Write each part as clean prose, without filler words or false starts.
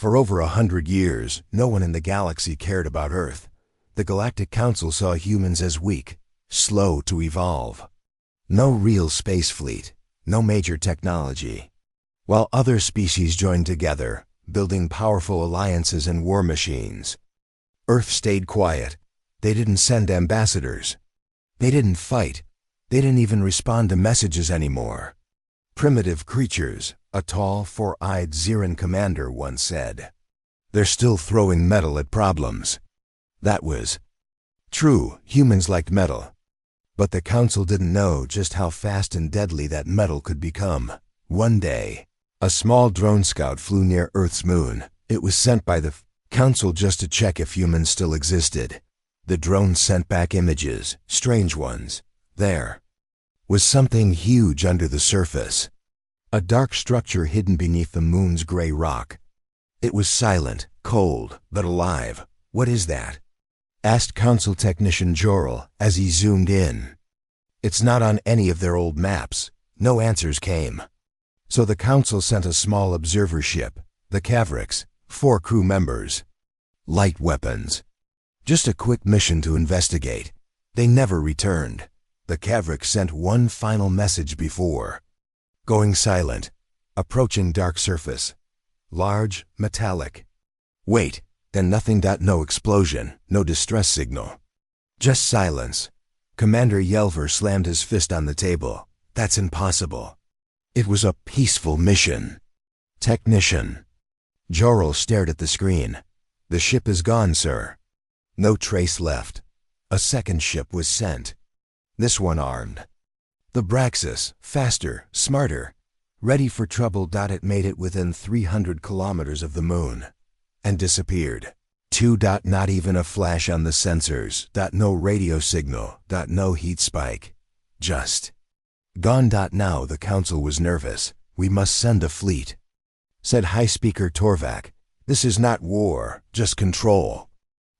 For over 100 years, no one in the galaxy cared about Earth. The Galactic Council saw humans as weak, slow to evolve. No real space fleet, no major technology. While other species joined together, building powerful alliances and war machines. Earth stayed quiet. They didn't send ambassadors. They didn't fight. They didn't even respond to messages anymore. Primitive creatures, a tall, four-eyed Xeran commander once said. They're still throwing metal at problems. That was true. Humans liked metal. But the Council didn't know just how fast and deadly that metal could become. One day, a small drone scout flew near Earth's moon. It was sent by the Council just to check if humans still existed. The drone sent back images, strange ones. There was something huge under the surface. A dark structure hidden beneath the moon's gray rock. It was silent, cold, but alive. "What is that?" asked Council technician Jorel as he zoomed in. "It's not on any of their old maps." No answers came. So the Council sent a small observer ship, the Cavrix, 4 crew members. Light weapons. Just a quick mission to investigate. They never returned. The Cavrix sent one final message before going silent. Approaching dark surface. Large, metallic. Wait, then nothing. No explosion, no distress signal. Just silence. Commander Yelver slammed his fist on the table. That's impossible. It was a peaceful mission. Technician. Jorel stared at the screen. "The ship is gone, sir." No trace left. A second ship was sent. This one armed. The Braxis, faster, smarter, ready for trouble. It made it within 300 kilometers of the moon and disappeared. 2. Not even a flash on the sensors. No radio signal. No heat spike. Just gone. Now the Council was nervous. "We must send a fleet," said High Speaker Torvak. "This is not war, just control.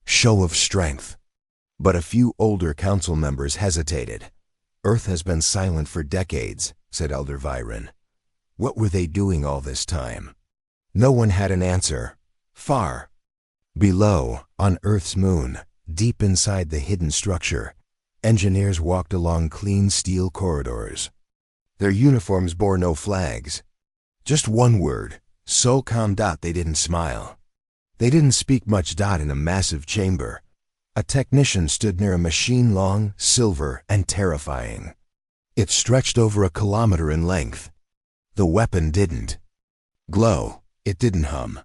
Show of strength." But a few older Council members hesitated. "Earth has been silent for decades," said Elder Viren. "What were they doing all this time?" No one had an answer. Far below, on Earth's moon, deep inside the hidden structure, engineers walked along clean steel corridors. Their uniforms bore no flags. Just one word, SOCOM. They didn't smile. They didn't speak much. In a massive chamber, a technician stood near a machine long, silver, and terrifying. It stretched over a kilometer in length. The weapon didn't glow. It didn't hum.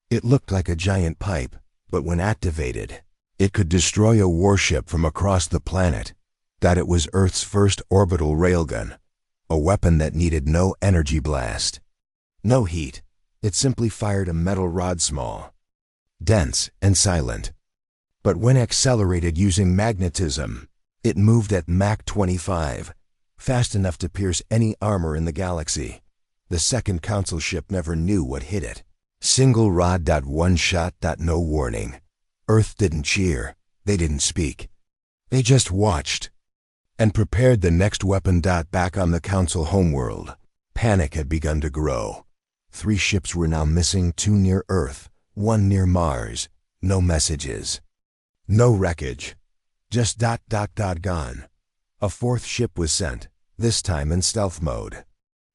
It looked like a giant pipe, but when activated, it could destroy a warship from across the planet. It was Earth's first orbital railgun, a weapon that needed no energy blast. No heat. It simply fired a metal rod, small, dense, and silent. But when accelerated using magnetism, it moved at Mach 25, fast enough to pierce any armor in the galaxy. The second Council ship never knew what hit it. Single rod. One shot. No warning. Earth didn't cheer. They didn't speak. They just watched and prepared the next weapon. Back on the Council homeworld, panic had begun to grow. 3 ships were now missing, 2 near Earth, 1 near Mars. No messages. No wreckage. Just gone. A 4th ship was sent, this time in stealth mode.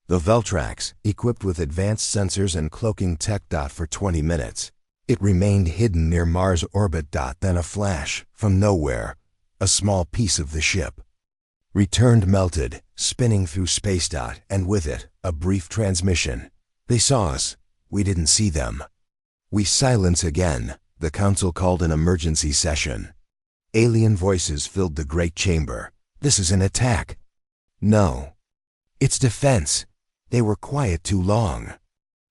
The Veltrax, equipped with advanced sensors and cloaking tech. For 20 minutes, it remained hidden near Mars orbit. Then a flash, from nowhere, a small piece of the ship returned melted, spinning through space. And with it, a brief transmission. "They saw us. We didn't see them." We silence again. The Council called an emergency session. Alien voices filled the great chamber. "This is an attack." "No. It's defense." They were quiet too long.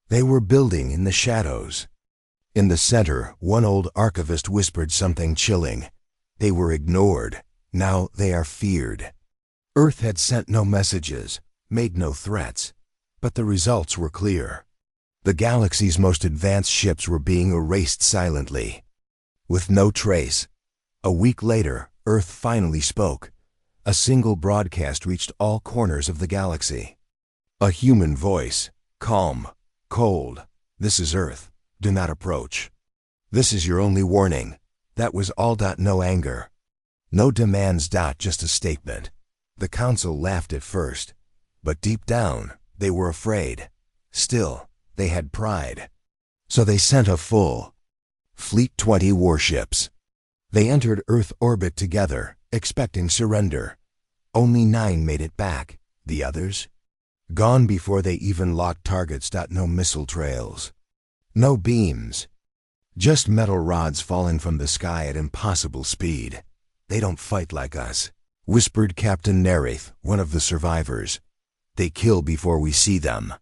They were building in the shadows. In the center, one old archivist whispered something chilling. They were ignored. Now they are feared. Earth had sent no messages, made no threats, but the results were clear. The galaxy's most advanced ships were being erased silently, with no trace. A week later, Earth finally spoke. A single broadcast reached all corners of the galaxy. A human voice, calm, cold. "This is Earth. Do not approach. This is your only warning. That was all. No anger. No demands. Just a statement. The council laughed at first, but deep down, they were afraid. Still, they had pride. So they sent a full fleet, 20 warships. They entered Earth orbit together, expecting surrender. Only 9 made it back. The others? Gone before they even locked targets. No missile trails. No beams. Just metal rods falling from the sky at impossible speed. They don't fight like us, whispered Captain Nerith, one of the survivors. They kill before we see them.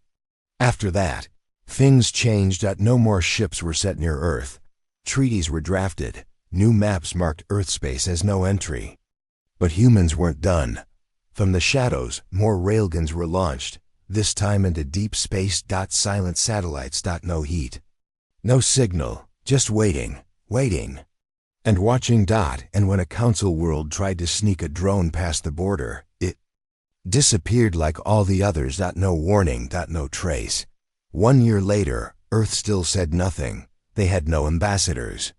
After that, things changed. No more ships were set near Earth. Treaties were drafted. New maps marked Earth space as no entry. But humans weren't done. From the shadows, more railguns were launched, this time into deep space. Silent satellites. No heat. No signal, just waiting. And watching. And when a council world tried to sneak a drone past the border, it disappeared like all the others. No warning. No trace. 1 year later, Earth still said nothing. They had no ambassadors.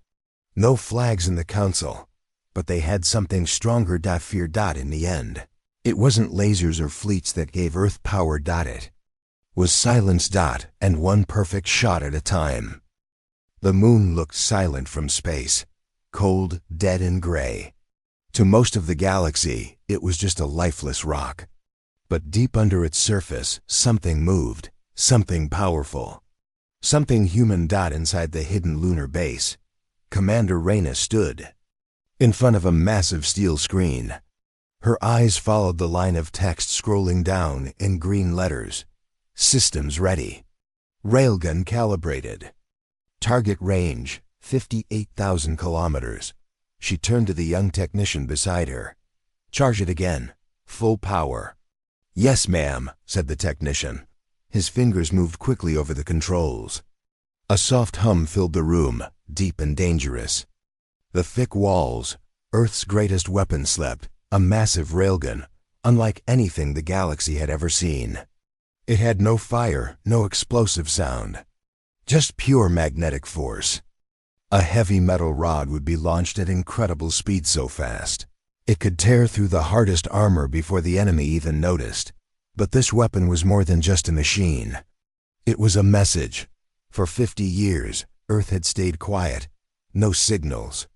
No flags in the council. But they had something stronger. Fear. In the end, it wasn't lasers or fleets that gave Earth power. It was silence. And one perfect shot at a time. The moon looked silent from space, cold, dead and gray. To most of the galaxy, it was just a lifeless rock. But deep under its surface, something moved, something powerful. Something human. Inside the hidden lunar base, Commander Reyna stood in front of a massive steel screen. Her eyes followed the line of text scrolling down in green letters. Systems ready. Railgun calibrated. Target range, 58,000 kilometers. She turned to the young technician beside her. Charge it again. Full power. Yes, ma'am, said the technician. His fingers moved quickly over the controls. A soft hum filled the room, deep and dangerous. The thick walls, Earth's greatest weapon, slept, a massive railgun, unlike anything the galaxy had ever seen. It had no fire, no explosive sound. Just pure magnetic force. A heavy metal rod would be launched at incredible speed so fast. It could tear through the hardest armor before the enemy even noticed. But this weapon was more than just a machine. It was a message. For 50 years, Earth had stayed quiet. No signals.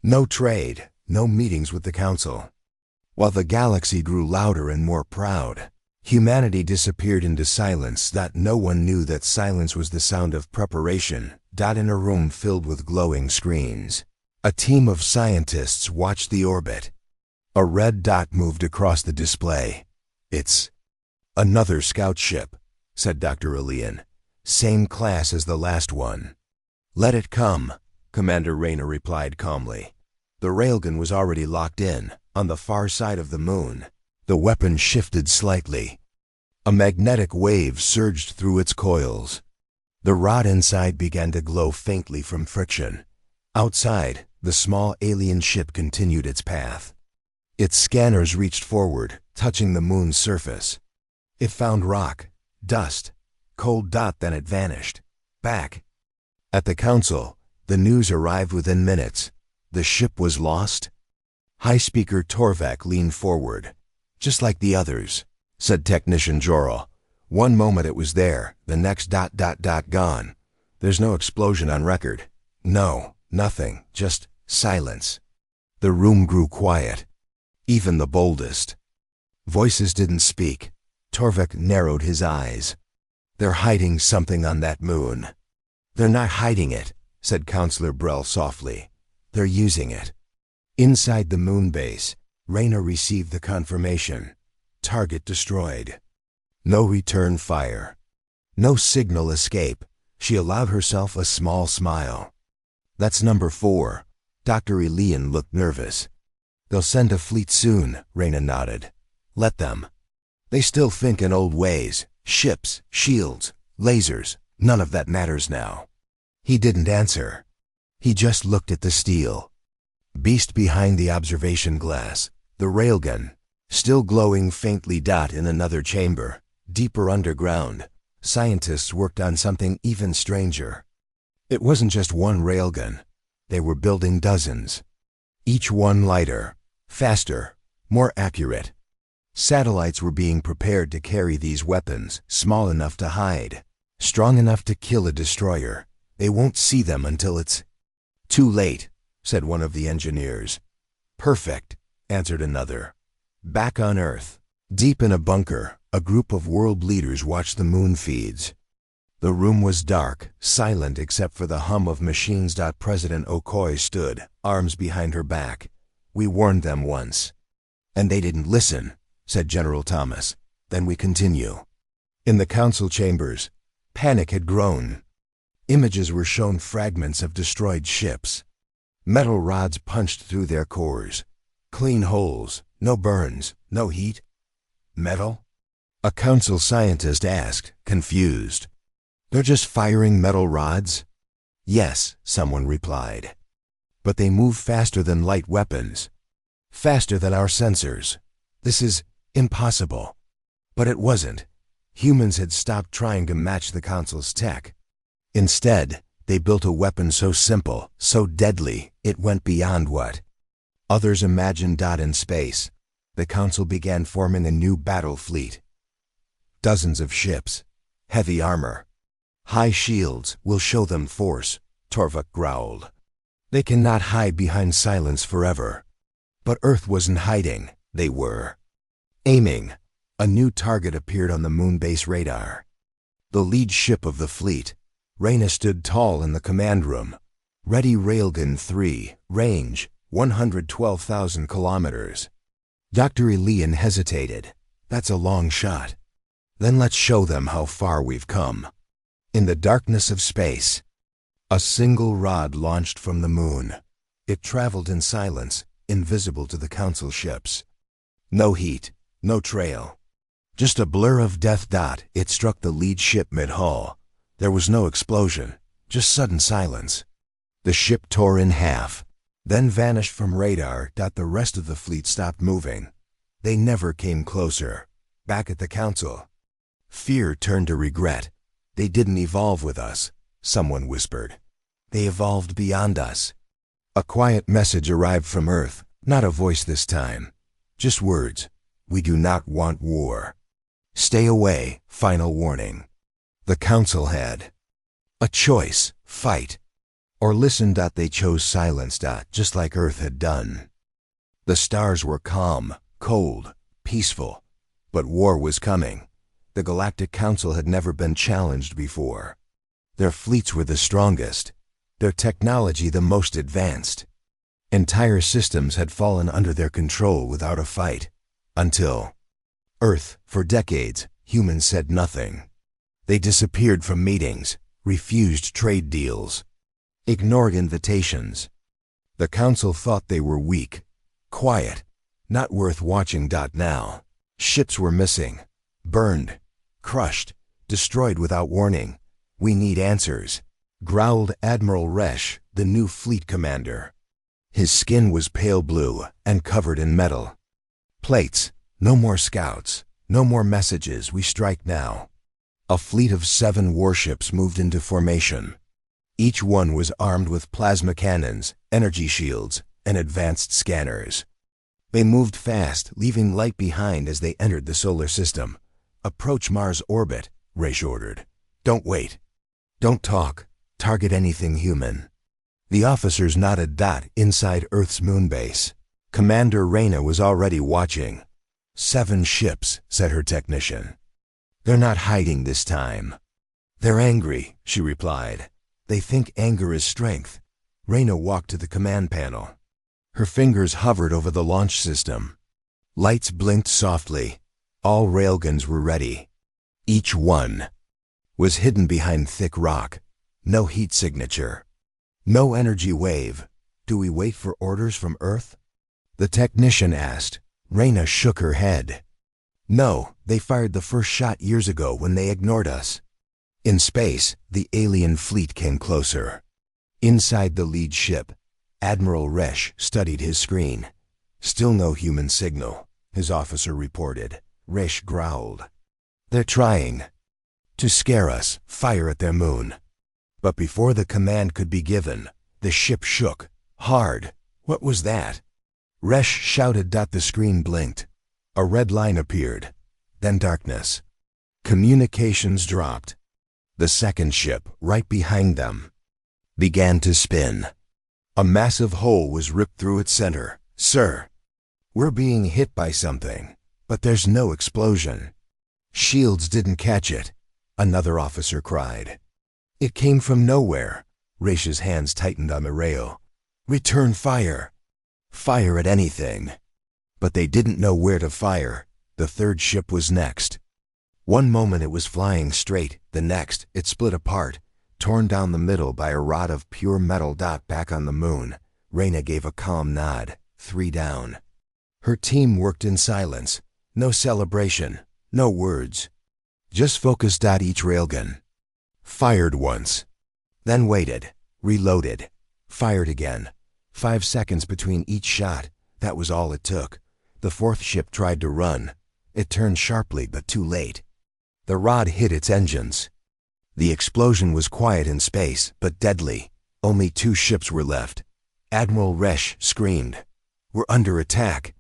No trade. No meetings with the Council. While the galaxy grew louder and more proud, humanity disappeared into silence. No one knew that silence was the sound of preparation. In a room filled with glowing screens, a team of scientists watched the orbit. A red dot moved across the display. It's another scout ship, said Dr. Elian. Same class as the last one. Let it come, Commander Reyna replied calmly. The railgun was already locked in, on the far side of the moon. The weapon shifted slightly. A magnetic wave surged through its coils. The rod inside began to glow faintly from friction. Outside, the small alien ship continued its path. Its scanners reached forward, touching the moon's surface. It found rock, dust, cold. Then it vanished. Back. At the Council, the news arrived within minutes. The ship was lost. High Speaker Torvak leaned forward. Just like the others, said Technician Jorel. One moment it was there, the next ... gone. There's no explosion on record. No, nothing, just silence. The room grew quiet. Even the boldest voices didn't speak. Torvak narrowed his eyes. They're hiding something on that moon. They're not hiding it, said Counselor Brell softly. They're using it. Inside the moon base, Reyna received the confirmation. Target destroyed. No return fire. No signal escape. She allowed herself a small smile. That's number 4. Dr. Elian looked nervous. They'll send a fleet soon, Reyna nodded. Let them. They still think in old ways. Ships, shields, lasers. None of that matters now. He didn't answer. He just looked at the steel beast behind the observation glass, the railgun, still glowing faintly. In another chamber, deeper underground, scientists worked on something even stranger. It wasn't just one railgun. They were building dozens. Each one lighter, faster, more accurate. Satellites were being prepared to carry these weapons, small enough to hide, strong enough to kill a destroyer. They won't see them until it's too late, said one of the engineers. Perfect, answered another. Back on Earth, deep in a bunker, a group of world leaders watched the moon feeds. The room was dark, silent except for the hum of machines. President Okoye stood, arms behind her back. We warned them once. And they didn't listen, said General Thomas. Then we continue. In the council chambers, panic had grown. Images were shown, fragments of destroyed ships. Metal rods punched through their cores. Clean holes, no burns, no heat. Metal? A council scientist asked, confused. They're just firing metal rods? Yes, someone replied. But they move faster than light weapons. Faster than our sensors. This is impossible. But it wasn't. Humans had stopped trying to match the council's tech. Instead, they built a weapon so simple, so deadly, it went beyond what others imagined. In space, the council began forming a new battle fleet. Dozens of ships, heavy armor, high shields. Will show them force, Torvik growled. They cannot hide behind silence forever. But Earth wasn't hiding, they were aiming. A new target appeared on the moon base radar. The lead ship of the fleet, Raina, stood tall in the command room. Ready. Railgun 3, range 112,000 kilometers. Dr. Elian hesitated. That's a long shot. Then let's show them how far we've come. In the darkness of space, a single rod launched from the moon. It traveled in silence, invisible to the council ships. No heat, no trail. Just a blur of death. It struck the lead ship mid-hull. There was no explosion, just sudden silence. The ship tore in half, then vanished from radar. The rest of the fleet stopped moving. They never came closer. Back at the council, fear turned to regret. They didn't evolve with us, someone whispered. They evolved beyond us. A quiet message arrived from Earth, not a voice this time. Just words. We do not want war. Stay away, final warning. The council had a choice, fight, or listen. They chose silence. Just like Earth had done. The stars were calm, cold, peaceful, but war was coming. The Galactic Council had never been challenged before. Their fleets were the strongest, their technology the most advanced. Entire systems had fallen under their control without a fight. Until Earth, for decades, humans said nothing. They disappeared from meetings, refused trade deals, ignored invitations. The Council thought they were weak, quiet, not worth watching. Now, ships were missing, burned, crushed, destroyed without warning. We need answers, growled Admiral Resh, the new fleet commander. His skin was pale blue and covered in metal. Plates, no more scouts, no more messages. We strike now. A fleet of 7 warships moved into formation. Each one was armed with plasma cannons, energy shields, and advanced scanners. They moved fast, leaving light behind as they entered the solar system. Approach Mars orbit, Raish ordered. Don't wait. Don't talk. Target anything human. The officers nodded. Inside Earth's moonbase, Commander Raina was already watching. 7 ships, said her technician. They're not hiding this time. They're angry, she replied. They think anger is strength. Raina walked to the command panel. Her fingers hovered over the launch system. Lights blinked softly. All railguns were ready. Each one was hidden behind thick rock. No heat signature. No energy wave. Do we wait for orders from Earth? The technician asked. Raina shook her head. No, they fired the first shot years ago when they ignored us. In space, the alien fleet came closer. Inside the lead ship, Admiral Resh studied his screen. Still no human signal, his officer reported. Resh growled. They're trying to scare us, fire at their moon. But before the command could be given, the ship shook. Hard. What was that? Resh shouted. The screen blinked. A red line appeared. Then darkness. Communications dropped. The second ship, right behind them, began to spin. A massive hole was ripped through its center. Sir, we're being hit by something, but there's no explosion. Shields didn't catch it, another officer cried. It came from nowhere. Rash's hands tightened on the rail. Return fire. Fire at anything. But they didn't know where to fire. The third ship was next. One moment it was flying straight, the next it split apart, torn down the middle by a rod of pure metal. Back on the moon, Raina gave a calm nod. 3 down. Her team worked in silence. No celebration, no words. Just focus. Each railgun fired once, then waited, reloaded, fired again. 5 seconds between each shot, that was all it took. The fourth ship tried to run. It turned sharply, but too late. The rod hit its engines. The explosion was quiet in space, but deadly. Only 2 ships were left. Admiral Resh screamed, "We're under attack.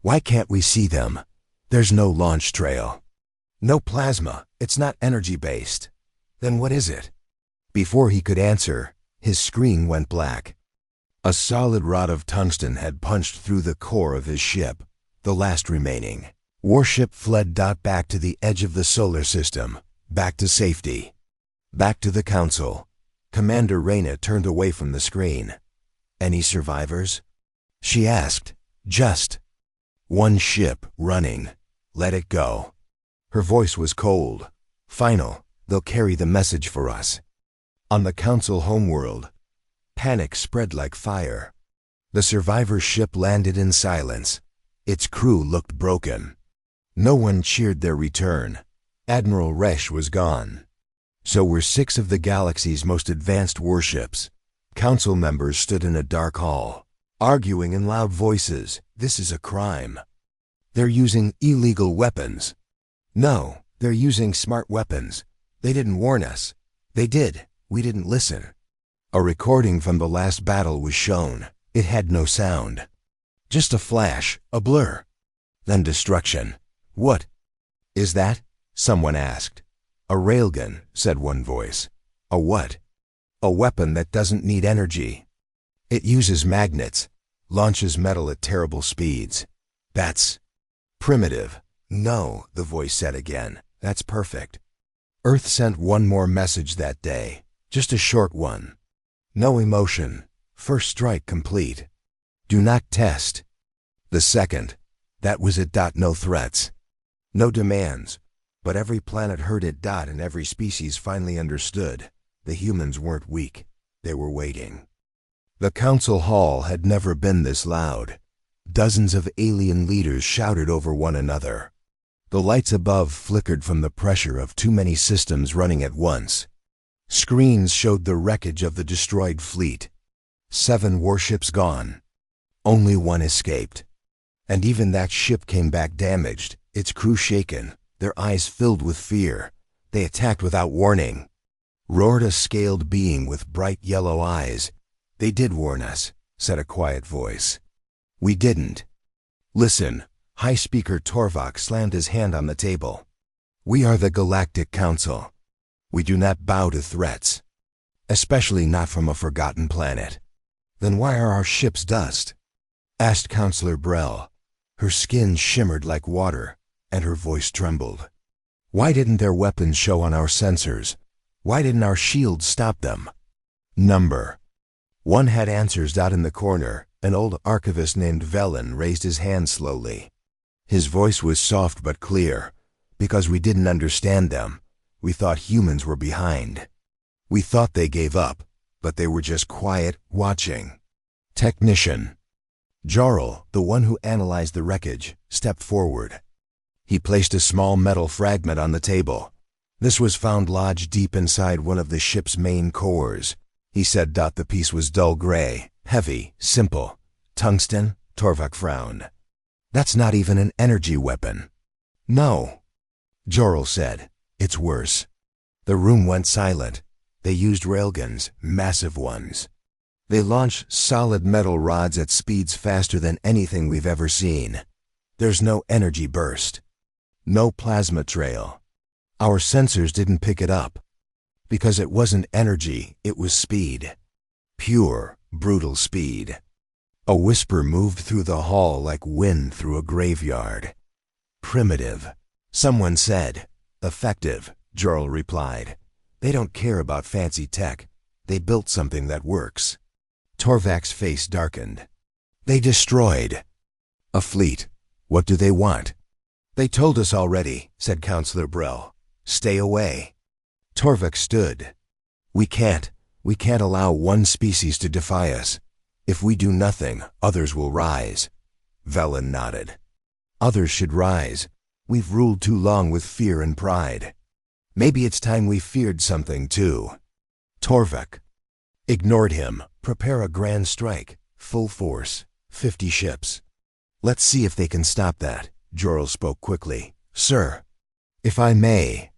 Why can't we see them? There's no launch trail. No plasma. It's not energy-based. Then what is it?" Before he could answer, his screen went black. A solid rod of tungsten had punched through the core of his ship, the last remaining. Warship fled. Back to the edge of the solar system, back to safety, back to the Council. Commander Raina turned away from the screen. "Any survivors?" she asked. "Just one ship running. Let it go." Her voice was cold. "Final. They'll carry the message for us." On the Council homeworld, panic spread like fire. The survivor ship landed in silence. Its crew looked broken. No one cheered their return. Admiral Resh was gone. So were 6 of the galaxy's most advanced warships. Council members stood in a dark hall, arguing in loud voices. This is a crime. They're using illegal weapons. No, they're using smart weapons. They didn't warn us. They did. We didn't listen. A recording from the last battle was shown. It had no sound. Just a flash, a blur. Then destruction. "What is that?" someone asked. "A railgun," said one voice. "A what?" "A weapon that doesn't need energy. It uses magnets, launches metal at terrible speeds." "That's primitive." "No," the voice said again. "That's perfect." Earth sent one more message that day, just a short one. No emotion. First strike complete. Do not test. The second. That was it. No threats. No demands. But every planet heard it. And every species finally understood. The humans weren't weak. They were waiting. The council hall had never been this loud. Dozens of alien leaders shouted over one another. The lights above flickered from the pressure of too many systems running at once. Screens showed the wreckage of the destroyed fleet. 7 warships gone. Only 1 escaped. And even that ship came back damaged, its crew shaken, their eyes filled with fear. They attacked without warning. Roared a scaled being with bright yellow eyes. "They did warn us," said a quiet voice. "We didn't." "Listen." High Speaker Torvak slammed his hand on the table. "We are the Galactic Council. We do not bow to threats, especially not from a forgotten planet." "Then why are our ships dust?" asked Counselor Brell. Her skin shimmered like water, and her voice trembled. "Why didn't their weapons show on our sensors? Why didn't our shields stop them?" Number 1 had answers. In the corner, an old archivist named Velen raised his hand slowly. His voice was soft but clear. "Because we didn't understand them. We thought humans were behind. We thought they gave up, but they were just quiet, watching." Technician Jarl, the one who analyzed the wreckage, stepped forward. He placed a small metal fragment on the table. "This was found lodged deep inside one of the ship's main cores," he said. The piece was dull gray, heavy, simple. "Tungsten?" Torvak frowned. "That's not even an energy weapon." "No," Jorl said. "It's worse." The room went silent. They used railguns, massive ones. They launched solid metal rods at speeds faster than anything we've ever seen. There's no energy burst. No plasma trail. Our sensors didn't pick it up. Because it wasn't energy, it was speed. Pure, brutal speed. A whisper moved through the hall like wind through a graveyard. Primitive. Someone said. Effective, Jorl replied. They don't care about fancy tech. They built something that works. Torvak's face darkened. They destroyed. A fleet. What do they want? They told us already, said Counselor Brell. Stay away. Torvak stood. We can't allow one species to defy us. If we do nothing, others will rise. Velen nodded. Others should rise. We've ruled too long with fear and pride. Maybe it's time we feared something too. Torvak ignored him. Prepare a grand strike. Full force. 50 ships. Let's see if they can stop that. Jorl spoke quickly. Sir, if I may.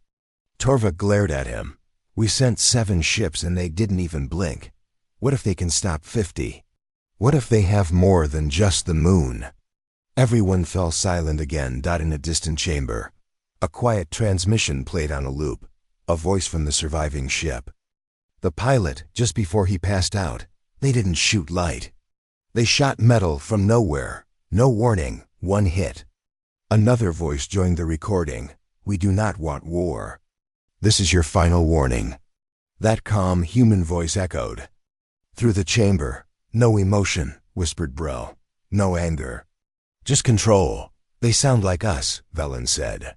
Torvak glared at him. We sent 7 ships and they didn't even blink. What if they can stop 50? What if they have more than just the moon? Everyone fell silent again. In a distant chamber. A quiet transmission played on a loop. A voice from the surviving ship. The pilot, just before he passed out, they didn't shoot light. They shot metal from nowhere. No warning, 1 hit. Another voice joined the recording. We do not want war. This is your final warning. That calm human voice echoed. Through the chamber. No emotion, whispered Brell. No anger. Just control. They sound like us, Velen said.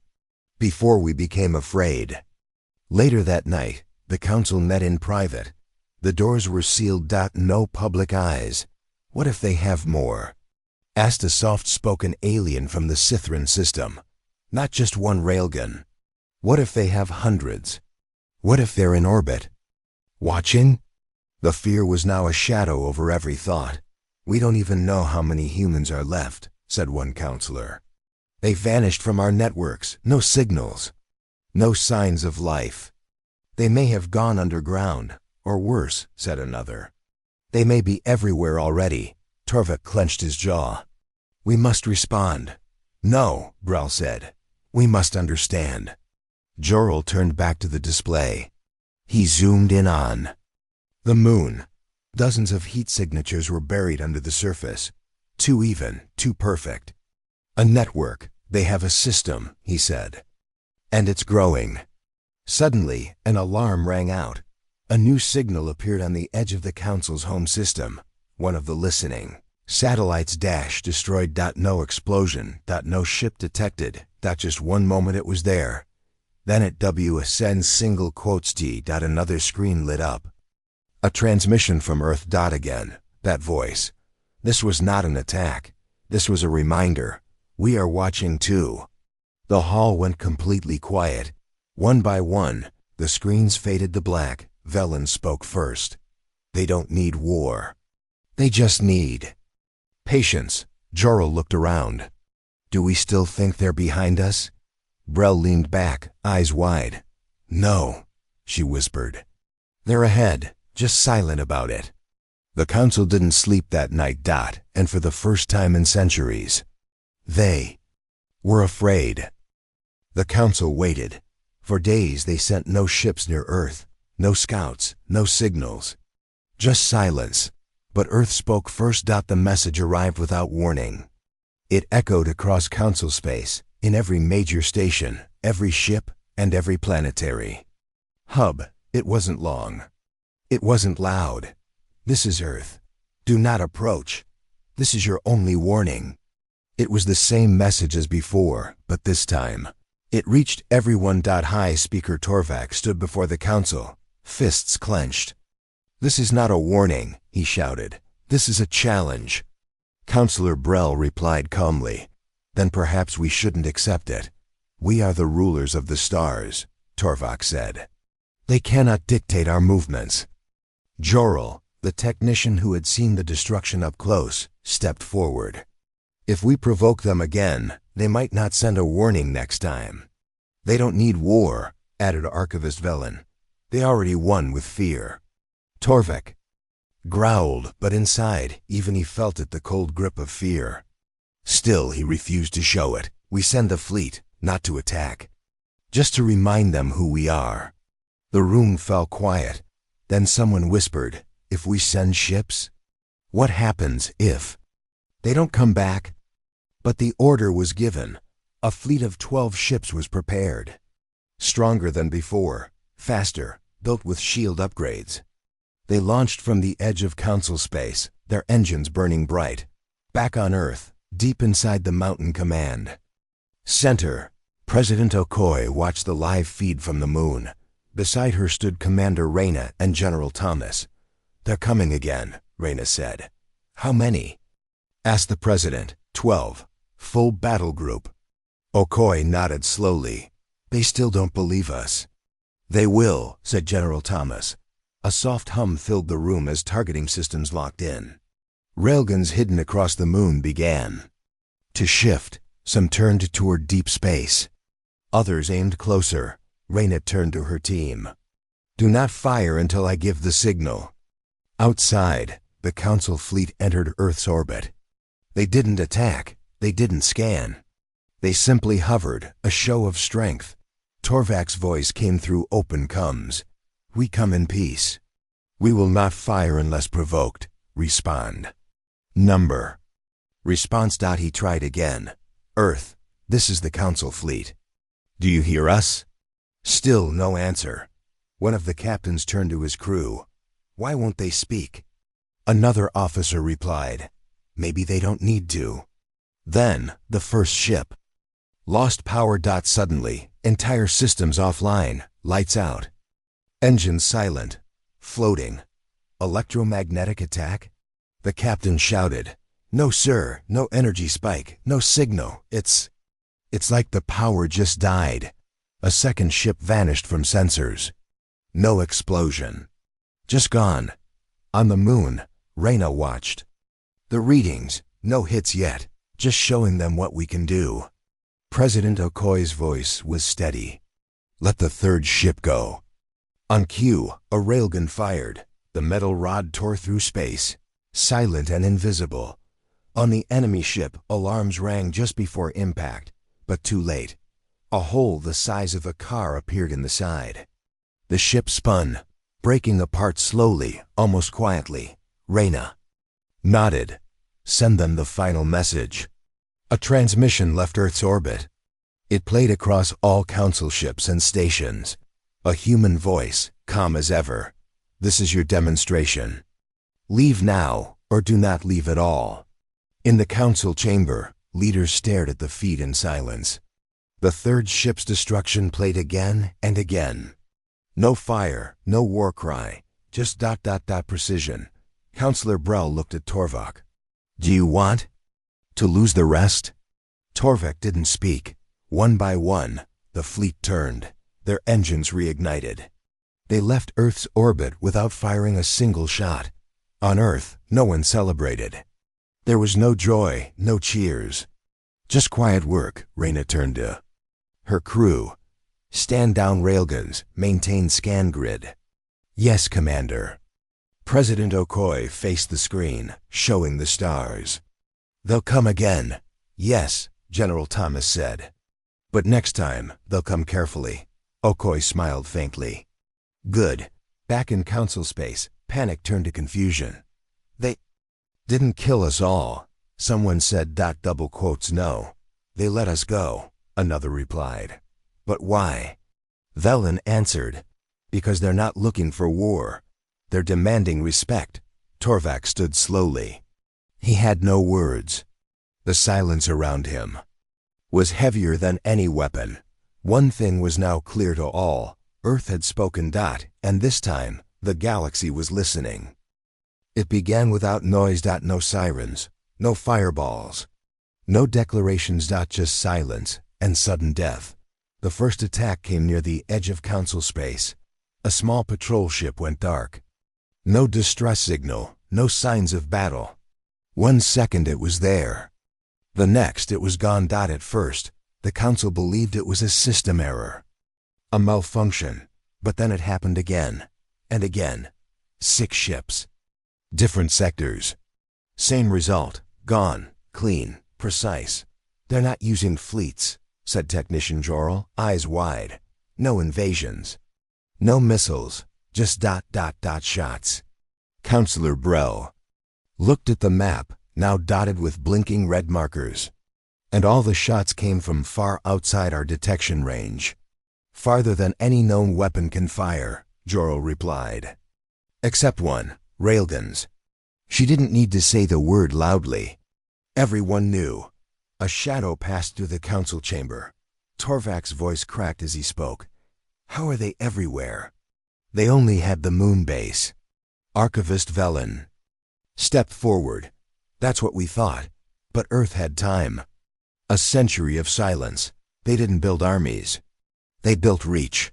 Before we became afraid. Later that night, the council met in private. The doors were sealed. No public eyes. What if they have more? Asked a soft-spoken alien from the Sithran system. Not just 1 railgun. What if they have hundreds? What if they're in orbit? Watching? The fear was now a shadow over every thought. We don't even know how many humans are left, said one counselor. They vanished from our networks. No signals. No signs of life. They may have gone underground, or worse, said another. They may be everywhere already. Torvak clenched his jaw. We must respond. No, Brell said. We must understand. Jorl turned back to the display. He zoomed in on the moon. Dozens of heat signatures were buried under the surface. Too even, too perfect. A network. They have a system, he said. And it's growing. Suddenly, an alarm rang out. A new signal appeared on the edge of the council's home system. One of the listening satellites destroyed. No explosion. No ship detected. Just one moment it was there. Then at WSN single quotes T. Another screen lit up. A transmission from Earth. Again. That voice. This was not an attack. This was a reminder. We are watching too. The hall went completely quiet. One by one, the screens faded to black. Velen spoke first. They don't need war. They just need patience. Jorl looked around. Do we still think they're behind us? Brell leaned back, eyes wide. No, she whispered. They're ahead, just silent about it. The council didn't sleep that night. And for the first time in centuries, they were afraid. The council waited. For days they sent no ships near Earth, no scouts, no signals. Just silence. But Earth spoke first. The message arrived without warning. It echoed across council space, in every major station, every ship, and every planetary hub. It wasn't long. It wasn't loud. This is Earth. Do not approach. This is your only warning. It was the same message as before, but this time, it reached everyone. High Speaker Torvak stood before the council, fists clenched. This is not a warning, he shouted. This is a challenge. Counselor Brell replied calmly. Then perhaps we shouldn't accept it. We are the rulers of the stars, Torvak said. They cannot dictate our movements. Jorl, the technician who had seen the destruction up close, stepped forward. If we provoke them again, they might not send a warning next time. They don't need war, added Archivist Velen. They already won with fear. Torvik growled, but inside, even he felt it, the cold grip of fear. Still, he refused to show it. We send the fleet, not to attack, just to remind them who we are. The room fell quiet. Then someone whispered, if we send ships? What happens if they don't come back? But the order was given. A fleet of 12 ships was prepared. Stronger than before, faster, built with shield upgrades. They launched from the edge of Council space, their engines burning bright. Back on Earth, deep inside the Mountain Command Center, President Okoye watched the live feed from the moon. Beside her stood Commander Reyna and General Thomas. They're coming again, Reyna said. How many? Asked the President. 12. Full battle group. Okoye nodded slowly. They still don't believe us. They will, said General Thomas. A soft hum filled the room as targeting systems locked in. Railguns hidden across the moon began to shift. Some turned toward deep space. Others aimed closer. Reyna turned to her team. Do not fire until I give the signal. Outside, the Council fleet entered Earth's orbit. They didn't attack. They didn't scan. They simply hovered, a show of strength. Torvak's voice came through open coms. We come in peace. We will not fire unless provoked. Respond. Number. Response. He tried again. Earth, this is the Council fleet. Do you hear us? Still no answer. One of the captains turned to his crew. Why won't they speak? Another officer replied. Maybe they don't need to. Then, the first ship lost power. Suddenly, entire systems offline, lights out. Engines silent, floating. Electromagnetic attack? The captain shouted. No sir, no energy spike, no signal. It's like the power just died. A second ship vanished from sensors. No explosion. Just gone. On the moon, Reyna watched. The readings, no hits yet, just showing them what we can do. President Okoye's voice was steady. Let the third ship go. On cue, a railgun fired. The metal rod tore through space, silent and invisible. On the enemy ship, alarms rang just before impact, but too late. A hole the size of a car appeared in the side. The ship spun, breaking apart slowly, almost quietly. Reyna nodded. Send them the final message. A transmission left Earth's orbit. It played across all Council ships and stations. A human voice, calm as ever. This is your demonstration. Leave now, or do not leave at all. In the Council chamber, leaders stared at the feed in silence. The third ship's destruction played again and again. No fire, no war cry, just ... precision. Councillor Brell looked at Torvik. Do you want to lose the rest? Torvik didn't speak. One by one, the fleet turned. Their engines reignited. They left Earth's orbit without firing a single shot. On Earth, no one celebrated. There was no joy, no cheers. Just quiet work. Reyna turned to her crew. Stand down railguns, maintain scan grid. Yes, Commander. President Okoye faced the screen, showing the stars. They'll come again. Yes, General Thomas said. But next time, they'll come carefully. Okoye smiled faintly. Good. Back in Council space, panic turned to confusion. They didn't kill us all. Someone said ... No. They let us go, another replied. But why? Velen answered. Because they're not looking for war. They're demanding respect. Torvik stood slowly. He had no words. The silence around him was heavier than any weapon. One thing was now clear to all. Earth had spoken. And this time, the galaxy was listening. It began without noise. No sirens, no fireballs, no declarations. Just silence and sudden death. The first attack came near the edge of Council space. A small patrol ship went dark. No distress signal, no signs of battle. 1 second it was there. The next it was gone. At first, the Council believed it was a system error, a malfunction. But then it happened again. And again. 6 ships. Different sectors. Same result. Gone. Clean. Precise. They're not using fleets, said Technician Jorel, eyes wide. No invasions. No missiles. Just ... shots. Counselor Brell looked at the map, now dotted with blinking red markers. And all the shots came from far outside our detection range. Farther than any known weapon can fire, Jorel replied. Except one, Railguns. She didn't need to say the word loudly. Everyone knew. A shadow passed through the council chamber. Torvak's voice cracked as he spoke. How are they everywhere? They only had the moon base. Archivist Velen stepped forward. That's what we thought. But Earth had time. A century of silence. They didn't build armies. They built reach.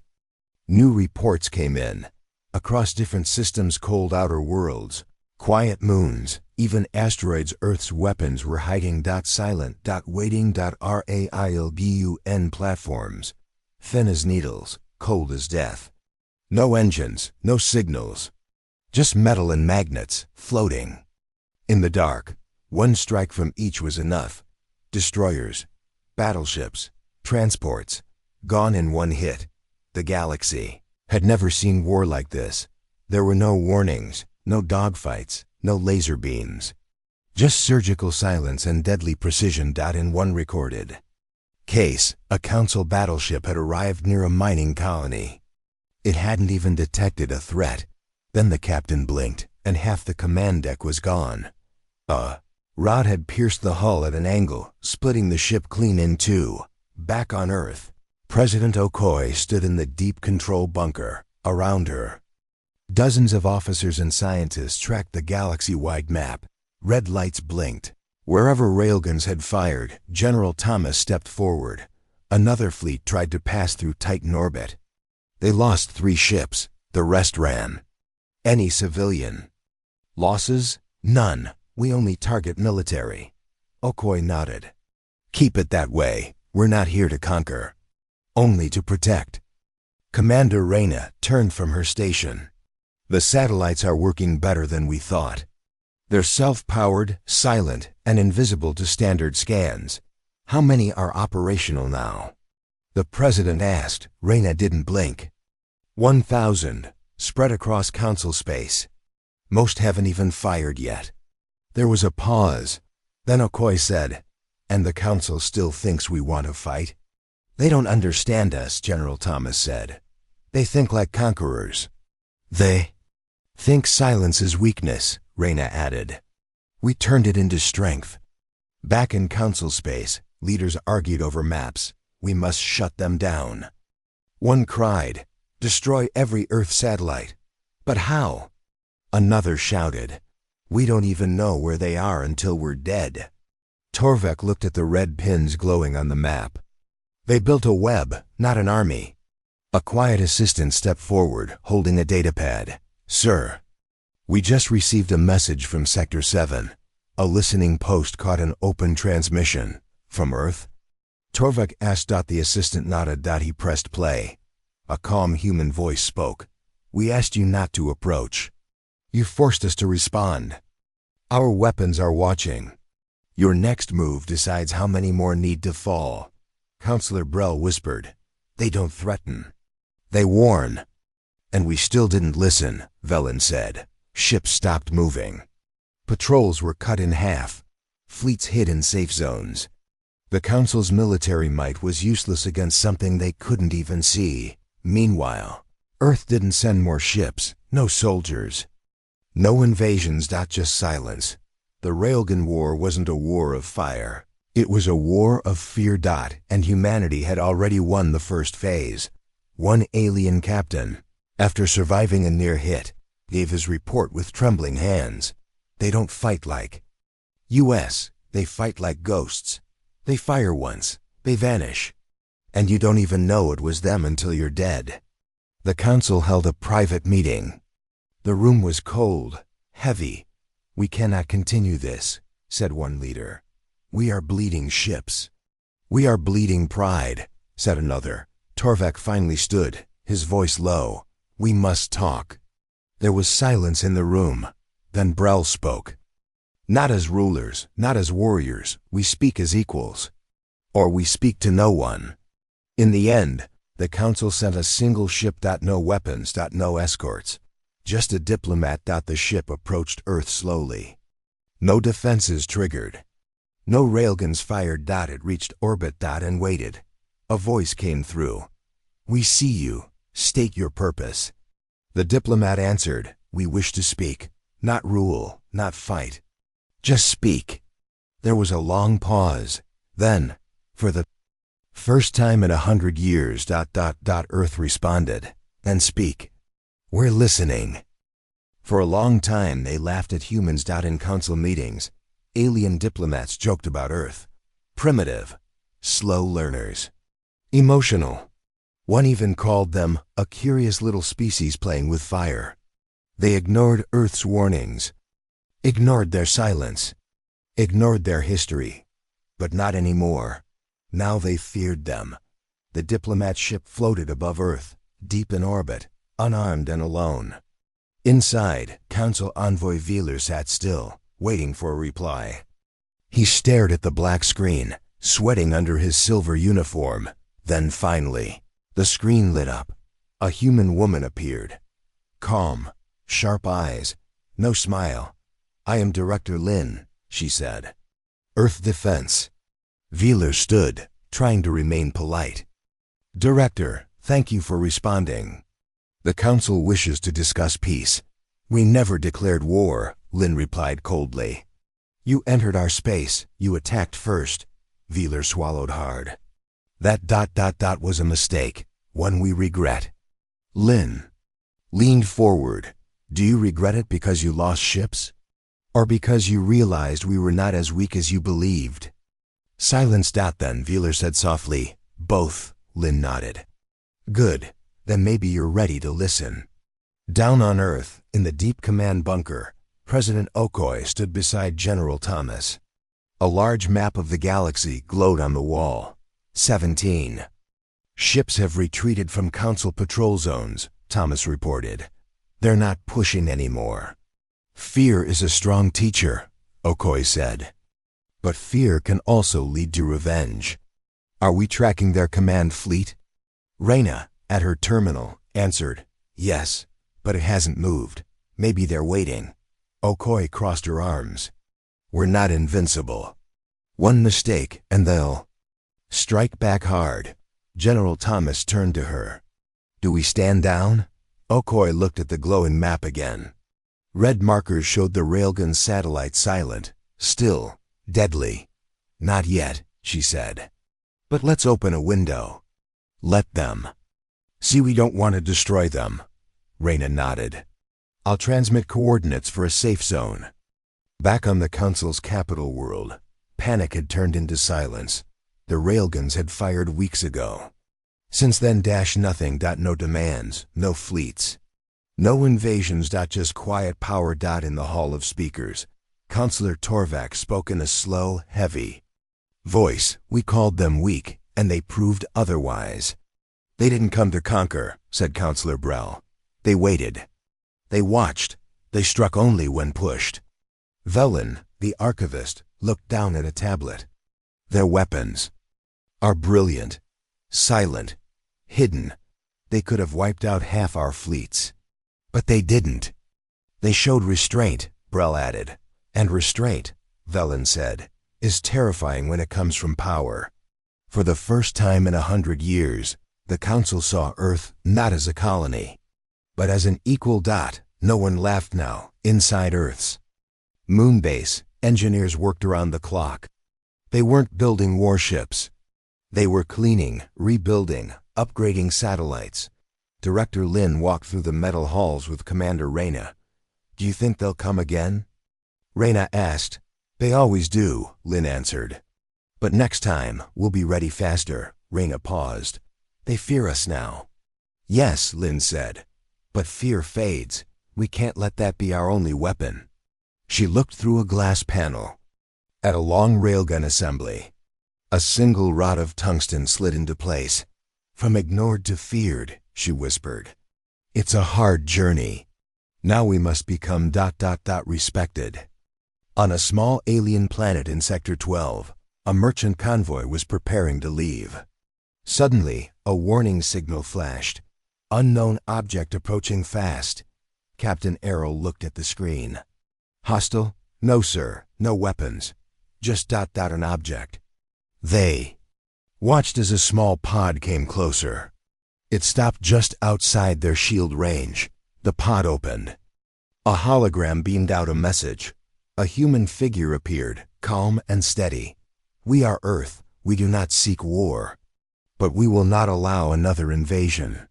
New reports came in. Across different systems, cold outer worlds, quiet moons, even asteroids Earth's weapons were hiding. Silent. Waiting. Railgun platforms. Thin as needles, cold as death. No engines, no signals. Just metal and magnets, floating. In the dark, one strike from each was enough. Destroyers, battleships, transports, gone in one hit. The galaxy had never seen war like this. There were no warnings, no dogfights, no laser beams. Just surgical silence and deadly precision. In one recorded case, a council battleship had arrived near a mining colony. It hadn't even detected a threat. Then the captain blinked, and half the command deck was gone. A rod had pierced the hull at an angle, splitting the ship clean in two. Back on Earth, President Okoye stood in the deep control bunker. Around her, dozens of officers and scientists tracked the galaxy-wide map. Red lights blinked. Wherever Railguns had fired, General Thomas stepped forward. Another fleet tried to pass through Titan orbit. They lost 3 ships. The rest ran. Any civilian losses? None. We only target military. Okoye nodded. Keep it that way. We're not here to conquer. Only to protect. Commander Reyna turned from her station. The satellites are working better than we thought. They're self-powered, silent, and invisible to standard scans. How many are operational now? The president asked. Reyna didn't blink. 1,000, spread across council space. Most haven't even fired yet. There was a pause. Then Okoye said, and the council still thinks we want to fight? They don't understand us, General Thomas said. They think like conquerors. They think silence is weakness, Reyna added. We turned it into strength. Back in council space, leaders argued over maps. We must shut them down. One cried, destroy every Earth satellite. But how? Another shouted, we don't even know where they are until we're dead. Torvak looked at the red pins glowing on the map. They built a web, not an army. A quiet assistant stepped forward, holding a datapad. Sir, we just received a message from Sector 7. A listening post caught an open transmission. From Earth? Torvak asked. The assistant nodded. He pressed play. A calm human voice spoke. We asked you not to approach. You forced us to respond. Our weapons are watching. Your next move decides how many more need to fall. Counselor Brell whispered. They don't threaten. They warn. And we still didn't listen, Velen said. Ships stopped moving. Patrols were cut in half. Fleets hid in safe zones. The Council's military might was useless against something they couldn't even see. Meanwhile, Earth didn't send more ships, no soldiers. No invasions. Just silence. The Railgun War wasn't a war of fire. It was a war of fear. And humanity had already won the first phase. One alien captain, after surviving a near hit, gave his report with trembling hands. They don't fight like US. They fight like ghosts. They fire once. They vanish. And you don't even know it was them until you're dead. The council held a private meeting. The room was cold, heavy. We cannot continue this, said one leader. We are bleeding ships. We are bleeding pride, said another. Torvak finally stood. his voice low. "We must talk." There was silence in the room. Then Brel spoke. "Not as rulers, not as warriors, we speak as equals. Or we speak to no one." In the end, the council sent a single ship. No weapons, no escorts. Just a diplomat. The ship approached Earth slowly. No defenses triggered. No railguns fired. It reached orbit. And waited. A voice came through. "We see you. State your purpose." The diplomat answered, "We wish to speak. Not rule, not fight. Just speak." There was a long pause. Then, for the first time in 100 years, Earth responded. "Then speak. We're listening." For a long time they laughed at humans. In council meetings, alien diplomats joked about Earth. Primitive, slow learners, emotional. One even called them a curious little species playing with fire. They ignored Earth's warnings, ignored their silence, ignored their history. But not anymore. Now they feared them. The diplomat ship floated above Earth, deep in orbit, unarmed and alone. Inside, Council Envoy Wheeler sat still, waiting for a reply. He stared at the black screen, sweating under his silver uniform. Then finally, the screen lit up. A human woman appeared. Calm, sharp eyes, no smile. "I am Director Lin," she said. "Earth Defense." Wheeler stood, trying to remain polite. "Director, thank you for responding. The Council wishes to discuss peace." "We never declared war," Lin replied coldly. "You entered our space. You attacked first." Wheeler swallowed hard. That was a mistake, one we regret." Lin leaned forward. "Do you regret it because you lost ships? Or because you realized we were not as weak as you believed?" "Silence." Then Wheeler said softly. "Both," Lin nodded. "Good. Then maybe you're ready to listen." Down on Earth, in the deep command bunker, President Okoye stood beside General Thomas. A large map of the galaxy glowed on the wall. 17. "Ships have retreated from Council patrol zones," Thomas reported. "They're not pushing anymore." "Fear is a strong teacher," Okoye said. "But fear can also lead to revenge." "Are we tracking their command fleet?" Reyna, at her terminal, answered, "Yes, but it hasn't moved. Maybe they're waiting." Okoye crossed her arms. "We're not invincible. One mistake and they'll strike back hard." General Thomas turned to her. "Do we stand down?" Okoye looked at the glowing map again. Red markers showed the Railgun satellite silent, still, deadly. "Not yet," she said. "But let's open a window." "Let them." "See, we don't want to destroy them." Reyna nodded. "I'll transmit coordinates for a safe zone." Back on the Council's capital world, panic had turned into silence. The Railguns had fired weeks ago. Since then, nothing. No demands, no fleets. No invasions. Just quiet power. In the hall of speakers, Councillor Torvak spoke in a slow, heavy voice. "We called them weak, and they proved otherwise." "They didn't come to conquer," said Councillor Brel. "They waited. They watched. They struck only when pushed." Velen, the archivist, looked down at a tablet. "Their weapons are brilliant, silent, hidden. They could have wiped out half our fleets. But they didn't. They showed restraint," Brel added. "And restraint," Velen said, "is terrifying when it comes from power." For the first time in 100 years, the Council saw Earth not as a colony, but as an equal dot. No one laughed now, inside Earth's moonbase, engineers worked around the clock. They weren't building warships. They were cleaning, rebuilding, upgrading satellites. Director Lin walked through the metal halls with Commander Reyna. "Do you think they'll come again?" Reyna asked. "They always do," Lin answered. "But next time, we'll be ready faster." Reyna paused. "They fear us now." "Yes," Lin said. "But fear fades. We can't let that be our only weapon." She looked through a glass panel at a long railgun assembly. A single rod of tungsten slid into place. From ignored to feared, she whispered. It's a hard journey. Now we must become respected. On a small alien planet in Sector 12, a merchant convoy was preparing to leave. Suddenly, a warning signal flashed. Unknown object approaching fast. Captain Errol looked at the screen. Hostile? No, sir. No weapons. Just an object. They watched as a small pod came closer. It stopped just outside their shield range. The pod opened. A hologram beamed out a message. A human figure appeared, calm and steady. We are Earth. We do not seek war. But we will not allow another invasion.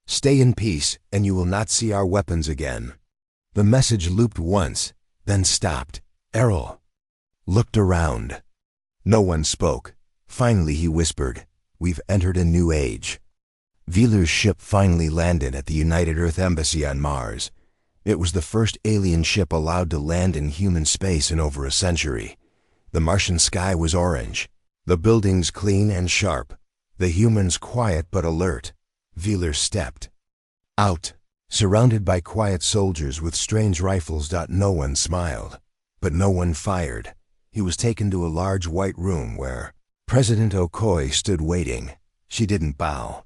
Stay in peace, and you will not see our weapons again. The message looped once, then stopped. Errol looked around. No one spoke. Finally he whispered, We've entered a new age. Wheeler's ship finally landed at the United Earth Embassy on Mars. It was the first alien ship allowed to land in human space in over a century. The Martian sky was orange, the buildings clean and sharp, the humans quiet but alert. Wheeler stepped out, surrounded by quiet soldiers with strange rifles. No one smiled, but no one fired. He was taken to a large white room where President Okoye stood waiting. She didn't bow.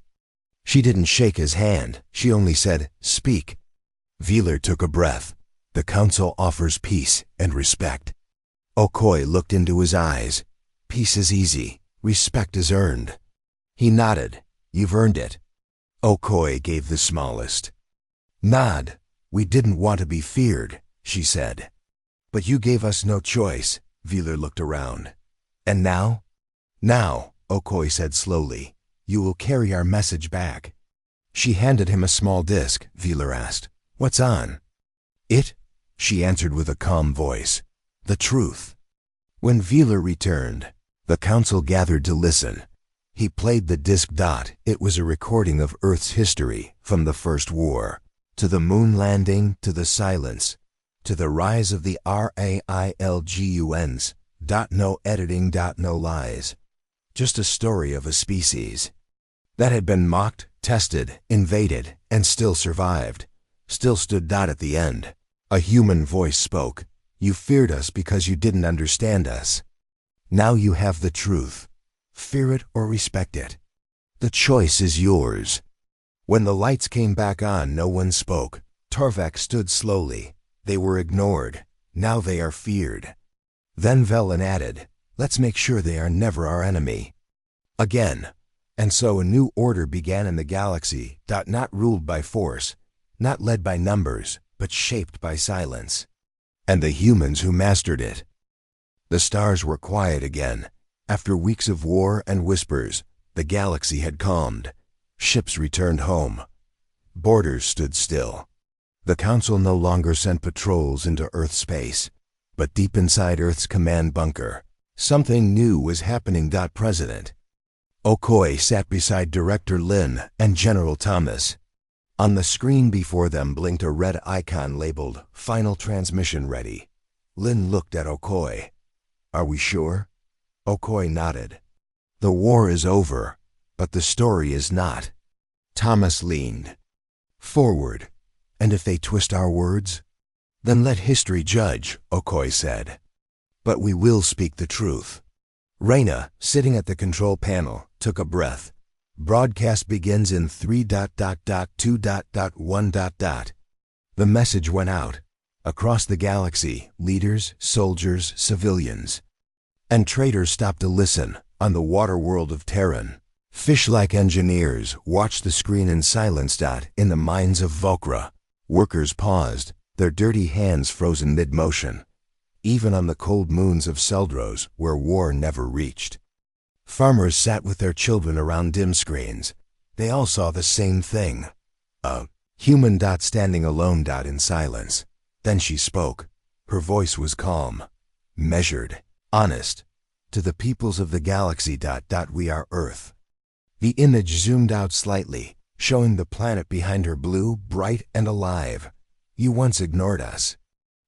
She didn't shake his hand. She only said, Speak. Wheeler took a breath. The council offers peace and respect. Okoye looked into his eyes. Peace is easy. Respect is earned. He nodded. You've earned it. Okoye gave the smallest nod. We didn't want to be feared, she said. But you gave us no choice. Wheeler looked around. And now? Now, Okoye said slowly, you will carry our message back. She handed him a small disc. Wheeler asked, What's on? It, she answered with a calm voice. The truth. When Wheeler returned, the council gathered to listen. He played the disc. It was a recording of Earth's history, from the First War, to the moon landing, to the silence, to the rise of the RAILGUNs. No editing. No lies. Just a story of a species that had been mocked, tested, invaded, and still survived. Still stood. At the end, a human voice spoke. You feared us because you didn't understand us. Now you have the truth. Fear it or respect it. The choice is yours. When the lights came back on, no one spoke. Torvak stood slowly. They were ignored. Now they are feared. Then Velen added, Let's make sure they are never our enemy. Again. And so a new order began in the galaxy. Not ruled by force, not led by numbers, but shaped by silence. And the humans who mastered it. The stars were quiet again. After weeks of war and whispers, the galaxy had calmed. Ships returned home. Borders stood still. The Council no longer sent patrols into Earth space, but deep inside Earth's command bunker, something new was happening. President Okoye sat beside Director Lin and General Thomas. On the screen before them blinked a red icon labeled Final Transmission Ready. Lin looked at Okoye. Are we sure? Okoye nodded. The war is over, but the story is not. Thomas leaned forward. And if they twist our words? Then let history judge, Okoye said. But we will speak the truth. Reyna, sitting at the control panel, took a breath. Broadcast begins in 3.2.1. The message went out. Across the galaxy, leaders, soldiers, civilians, and traders stopped to listen. On the water world of Terran, fish-like engineers watched the screen in silence. In the mines of Volcra, workers paused, their dirty hands frozen mid-motion. Even on the cold moons of Seldros, where war never reached, farmers sat with their children around dim screens. They all saw the same thing. A human standing alone in silence. Then she spoke. Her voice was calm, measured, honest. To the peoples of the galaxy. We are Earth. The image zoomed out slightly, showing the planet behind her blue, bright and alive. You once ignored us.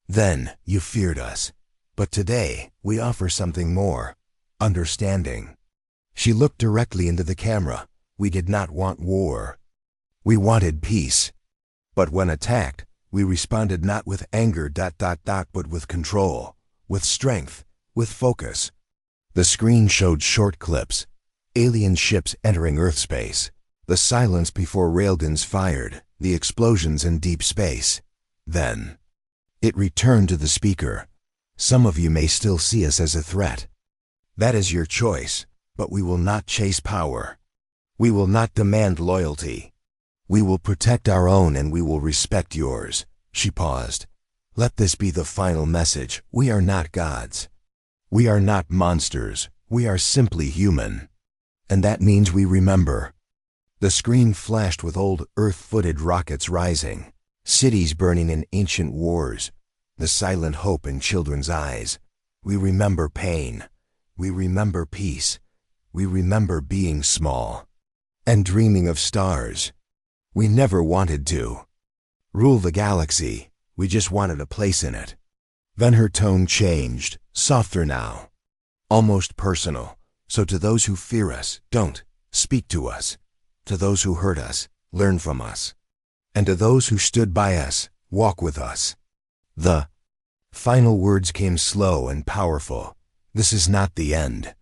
Then you feared us. But today we offer something more. Understanding. She looked directly into the camera. We did not want war. We wanted peace. But when attacked, we responded not with anger, but with control, with strength, with focus. The screen showed short clips, alien ships entering Earth space, the silence before railguns fired, the explosions in deep space. Then, it returned to the speaker. Some of you may still see us as a threat. That is your choice, but we will not chase power. We will not demand loyalty. We will protect our own and we will respect yours. She paused. Let this be the final message. We are not gods. We are not monsters. We are simply human. And that means we remember. The screen flashed with old Earth-footed rockets rising, cities burning in ancient wars, the silent hope in children's eyes. We remember pain. We remember peace. We remember being small and dreaming of stars. We never wanted to rule the galaxy. We just wanted a place in it. Then her tone changed, softer now, almost personal. So to those who fear us, don't speak to us. To those who hurt us, learn from us. And to those who stood by us, walk with us. The final words came slow and powerful. This is not the end.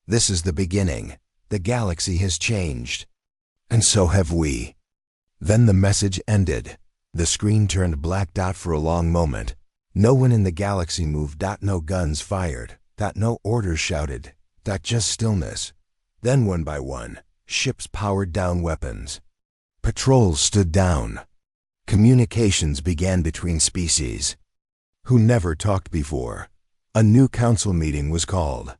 This is the beginning. The galaxy has changed. And so have we. Then the message ended. The screen turned black. For a long moment, no one in the galaxy moved. No guns fired. No orders shouted. Just stillness. Then one by one, ships powered down weapons. Patrols stood down. Communications began between species who never talked before. A new council meeting was called.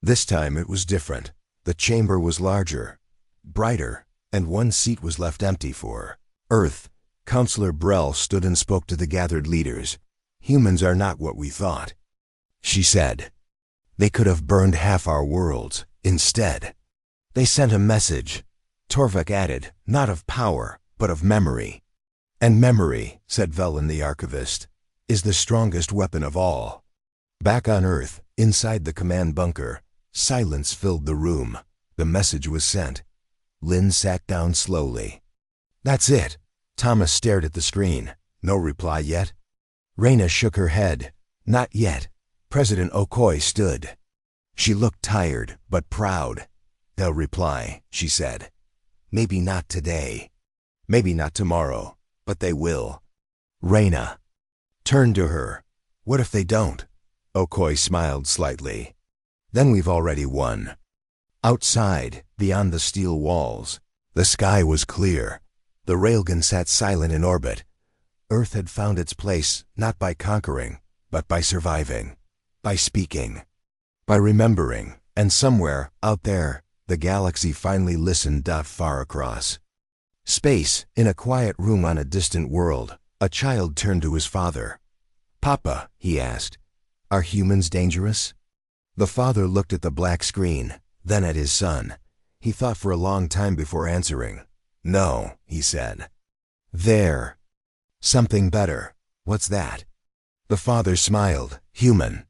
This time it was different. The chamber was larger, brighter, and one seat was left empty for Earth. Councillor Brell stood and spoke to the gathered leaders. Humans are not what we thought, she said. They could have burned half our worlds. Instead, they sent a message. Torvik added, not of power, but of memory. And memory, said Velen the archivist, is the strongest weapon of all. Back on Earth, inside the command bunker, silence filled the room. The message was sent. Lynn sat down slowly. That's it. Thomas stared at the screen. No reply yet. Raina shook her head. Not yet. President Okoye stood. She looked tired, but proud. They'll reply, she said. Maybe not today. Maybe not tomorrow, but they will. Raina turned to her. What if they don't? Okoye smiled slightly. Then we've already won. Outside, beyond the steel walls, the sky was clear. The railgun sat silent in orbit. Earth had found its place not by conquering, but by surviving, by speaking, by remembering, and somewhere, out there, the galaxy finally listened. Far across space, in a quiet room on a distant world, a child turned to his father. Papa, he asked, are humans dangerous? The father looked at the black screen, then at his son. He thought for a long time before answering. No, he said. There. Something better. What's that? The father smiled. Human.